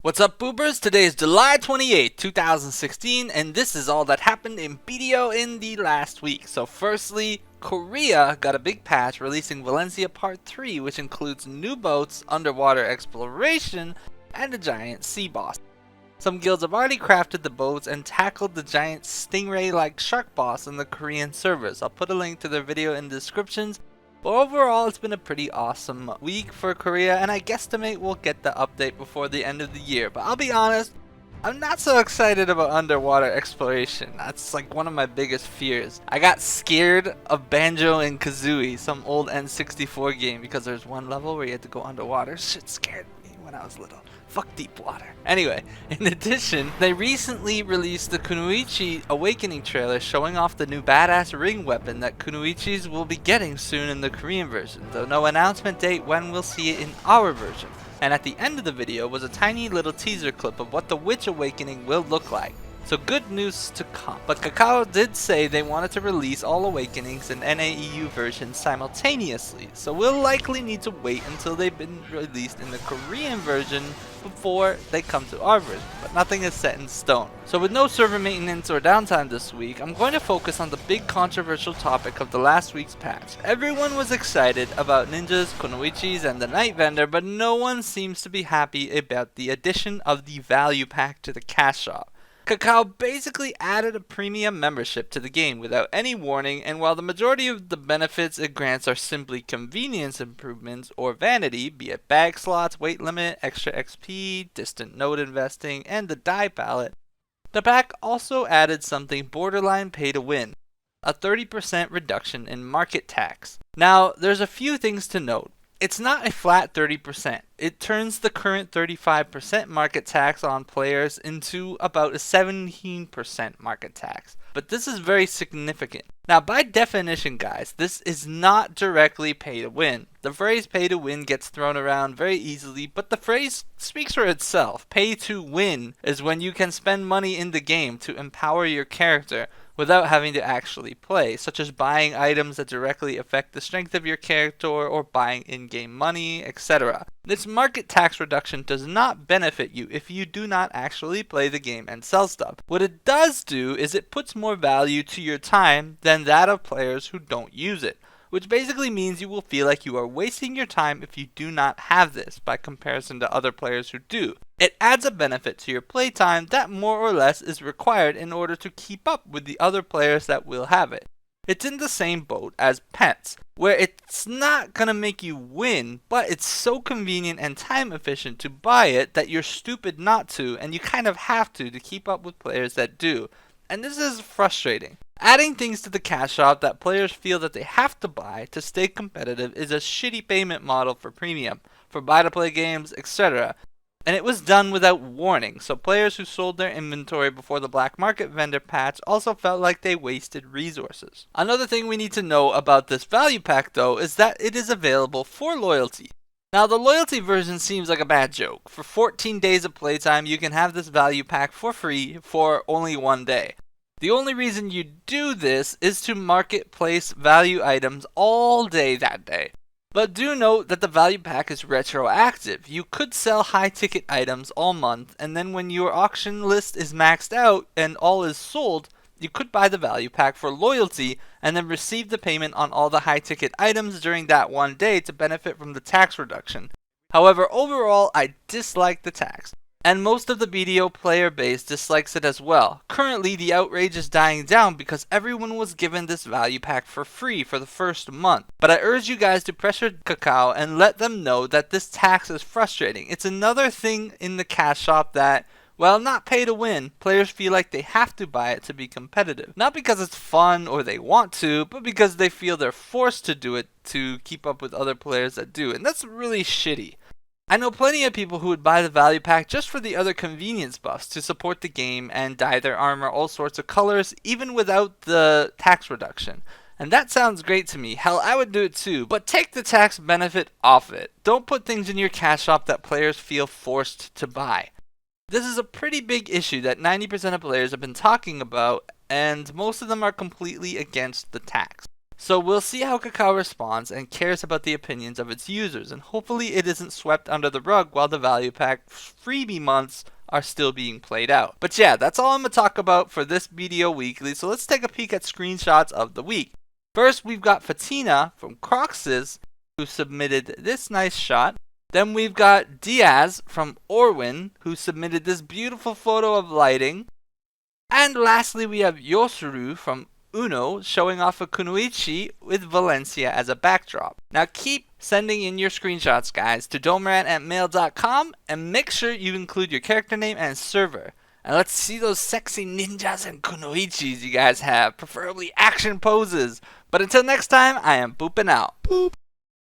What's up, boobers? Today is July 28th, 2016, and this is all that happened in BDO in the last week. So firstly, Korea got a big patch releasing Valencia Part 3, which includes new boats, underwater exploration, and a giant sea boss. Some guilds have already crafted the boats and tackled the giant stingray-like shark boss in the Korean servers. I'll put a link to their video in the descriptions. But overall, it's been a pretty awesome week for Korea, and I guesstimate we'll get the update before the end of the year. But I'll be honest, I'm not so excited about underwater exploration. That's like one of my biggest fears. I got scared of Banjo and Kazooie, some old N64 game, because there's one level where you had to go underwater. Shit scared me when I was little. Fuck deep water. Anyway, in addition, they recently released the Kunoichi Awakening trailer showing off the new badass ring weapon that Kunoichis will be getting soon in the Korean version, though no announcement date when we'll see it in our version. And at the end of the video was a tiny little teaser clip of what the Witch Awakening will look like. So good news to come. But Kakao did say they wanted to release all Awakenings and NAEU versions simultaneously, so we'll likely need to wait until they've been released in the Korean version before they come to our version, but nothing is set in stone. So with no server maintenance or downtime this week, I'm going to focus on the big controversial topic of the last week's patch. Everyone was excited about ninjas, kunoichis, and the night vendor, but no one seems to be happy about the addition of the value pack to the cash shop. Kakao basically added a premium membership to the game without any warning, and while the majority of the benefits it grants are simply convenience improvements or vanity, be it bag slots, weight limit, extra XP, distant node investing, and the die palette, the pack also added something borderline pay to win, a 30% reduction in market tax. Now, there's a few things to note. It's not a flat 30%. It turns the current 35% market tax on players into about a 17% market tax. But this is very significant. Now, by definition, guys, this is not directly pay to win. The phrase pay to win gets thrown around very easily, but the phrase speaks for itself. Pay to win is when you can spend money in the game to empower your character without having to actually play, such as buying items that directly affect the strength of your character or buying in-game money, etc. This market tax reduction does not benefit you if you do not actually play the game and sell stuff. What it does do is it puts more value to your time than that of players who don't use it, which basically means you will feel like you are wasting your time if you do not have this by comparison to other players who do. It adds a benefit to your playtime that more or less is required in order to keep up with the other players that will have it. It's in the same boat as pets, where it's not gonna make you win, but it's so convenient and time efficient to buy it that you're stupid not to, and you kind of have to keep up with players that do. And this is frustrating. Adding things to the cash shop that players feel that they have to buy to stay competitive is a shitty payment model for premium, for buy-to-play games, etc. And it was done without warning, so players who sold their inventory before the black market vendor patch also felt like they wasted resources. Another thing we need to know about this value pack though is that it is available for loyalty. Now the loyalty version seems like a bad joke. For 14 days of playtime you can have this value pack for free for only one day. The only reason you do this is to marketplace value items all day that day. But do note that the value pack is retroactive. You could sell high ticket items all month, and then when your auction list is maxed out and all is sold, you could buy the value pack for loyalty and then receive the payment on all the high ticket items during that one day to benefit from the tax reduction. However, overall, I dislike the tax. And most of the BDO player base dislikes it as well. Currently, the outrage is dying down because everyone was given this value pack for free for the first month. But I urge you guys to pressure Kakao and let them know that this tax is frustrating. It's another thing in the cash shop that, well, not pay to win, players feel like they have to buy it to be competitive. Not because it's fun or they want to, but because they feel they're forced to do it to keep up with other players that do. And that's really shitty. I know plenty of people who would buy the value pack just for the other convenience buffs to support the game and dye their armor all sorts of colors even without the tax reduction. And that sounds great to me. Hell, I would do it too, but take the tax benefit off it. Don't put things in your cash shop that players feel forced to buy. This is a pretty big issue that 90% of players have been talking about, and most of them are completely against the tax. So we'll see how Kakao responds and cares about the opinions of its users, and hopefully it isn't swept under the rug while the value pack freebie months are still being played out. But yeah, that's all I'm going to talk about for this BDO Weekly, so let's take a peek at screenshots of the week. First, we've got Fatina from Croxus, who submitted this nice shot. Then we've got Diaz from Orwin, who submitted this beautiful photo of lighting. And lastly, we have Yosuru from Uno showing off a Kunoichi with Valencia as a backdrop. Now keep sending in your screenshots, guys, to domeran@mail.com, and make sure you include your character name and server. And let's see those sexy ninjas and kunoichis you guys have, preferably action poses. But until next time, I am booping out. Boop.